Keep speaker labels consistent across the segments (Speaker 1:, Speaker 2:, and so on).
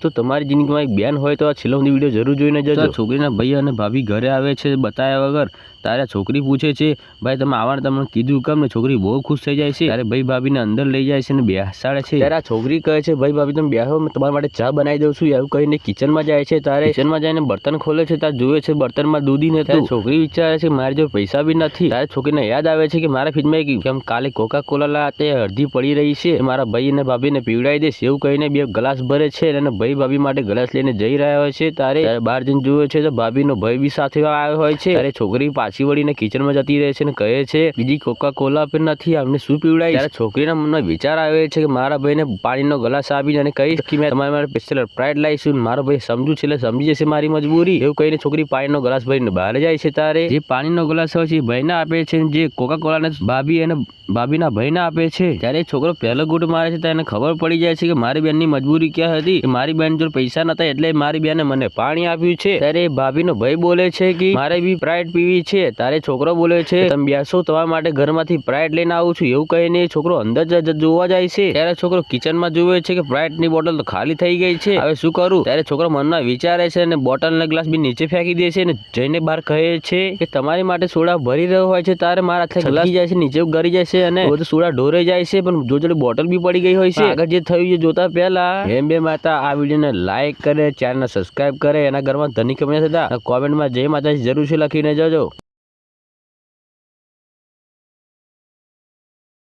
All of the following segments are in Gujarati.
Speaker 1: તો તમારી જિંદગીમાં એક બેન હોય તો આ છેલ્લો સુધી વિડીયો જરૂર જોઈને જજો। છોકરીના ભાઈ અને ભાભી ઘરે આવે છે બતાવ્યા વગર। તારે છોકરી પૂછે છે ભાઈ તમે આવવાનું તમને કીધું કેમ ને? છોકરી બહુ ખુશ થઈ જાય છે। ત્યારે ભાઈ ભાભીને અંદર લઈ જાય છે અને બેસાડે છે। ત્યારે આ છોકરી કહે છે ભાઈ ભાભી તમે બેસો, મેં તમારા માટે ચા બનાવી દઉં છું એવું કહીને કિચનમાં જાય છે। ત્યારે કિચનમાં જઈને બર્તન ખોલે છે, ત્યારે જોવે છે બર્તનમાં દૂધી નથી। છોકરી વિચારે છે મારી જોડે પૈસા બી નથી। ત્યારે છોકરીને યાદ આવે છે કે મારા ફ્રીજમાં કેમ કાલે કોકા કોલા લાયા તે અડધી પડી રહી છે, મારા ભાઈ અને ભાભીને પીવડાવી દઈશ એવું કહીને બે ગ્લાસ ભરે છે અને ભાઈ ભાભી માટે ગ્લાસ લઈને જઈ રહ્યા હોય છે। ત્યારે બહાર જઈને જોવે છે તો ભાભીનો ભાઈ બી સાથે આવ્યો હોય છે। ત્યારે છોકરી પાછી વળીને કિચનમાં જતી રહે છે અને કહે છે બીજી કોકા કોલા પણ નથી, અમને શું પીવડાવી? ત્યારે છોકરીના મનમાં વિચાર આવે છે કે મારા ભાઈને પાણીનો ગ્લાસ આપીને અને કહીશ કે મેં તમારા માટે સ્પેશિયલ સ્પ્રાઇટ લાવીશું, મારો ભાઈ સમજુ છે એટલે સમજી જશે મારી મજબૂરી એવું કહીને છોકરી પાણીનો ગ્લાસ ભરીને બહાર જાય છે। ત્યારે જે પાણીનો ગ્લાસ હોય છે ભાઈને આપે છે, જે કોકા કોલાને ભાભી અને ભાભીના ભાઈને આપે છે। ત્યારે છોકરો પહેલો ઘૂંટ મારે છે ત્યારે ખબર પડી જાય છે કે મારી બેનની મજબૂરી ક્યાં હતી, કે મારી બેન જોડે પૈસા નતા એટલે મારી બેને મને પાણી આપ્યું છે। ત્યારે ભાભીનો ભાઈ બોલે છે કે મારે બી સ્પ્રાઇટ પીવી છે। ત્યારે છોકરો બોલે છે તમે બેસો, તમારા માટે ઘરમાંથી સ્પ્રાઇટ લઈને આવું છું એવું કહીને છોકરો અંદર જોવા જાય છે। ત્યારે છોકરો કિચનમાં જોવે છે કે સ્પ્રાઇટની બોટલ તો ખાલી થઈ ગઈ છે, હવે શું કરું? ત્યારે છોકરો મનમાં વિચારે છે અને બોટલનો ગ્લાસ બી નીચે ફેંકી દે છે અને જઈને બહાર કહે છે કે તમારી માટે સોડા ભરી રહ્યો હોય છે ત્યારે મારા હાથે ગ્લાસ જાય છે, નીચે ગળી જાય છે અને બધું સોડા ઢોરાઈ જાય છે, પણ જોડે બોટલ બી પડી ગઈ હોય છે। આગળ જે થયું છે જોતા પહેલા એમ બે માતા આ વિડીયોને લાઈક કરે, ચેનલને સબસ્ક્રાઇબ કરે, એના ઘરમાં ધનિક થતા કોમેન્ટમાં જય માતાજી જરૂર છે લખીને જજો।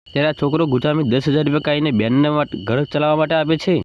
Speaker 1: ત્યારે આ છોકરો ગુજામાં 10,000 રૂપિયા કાઢીને બેનને ઘર ચલાવવા માટે આપે છે।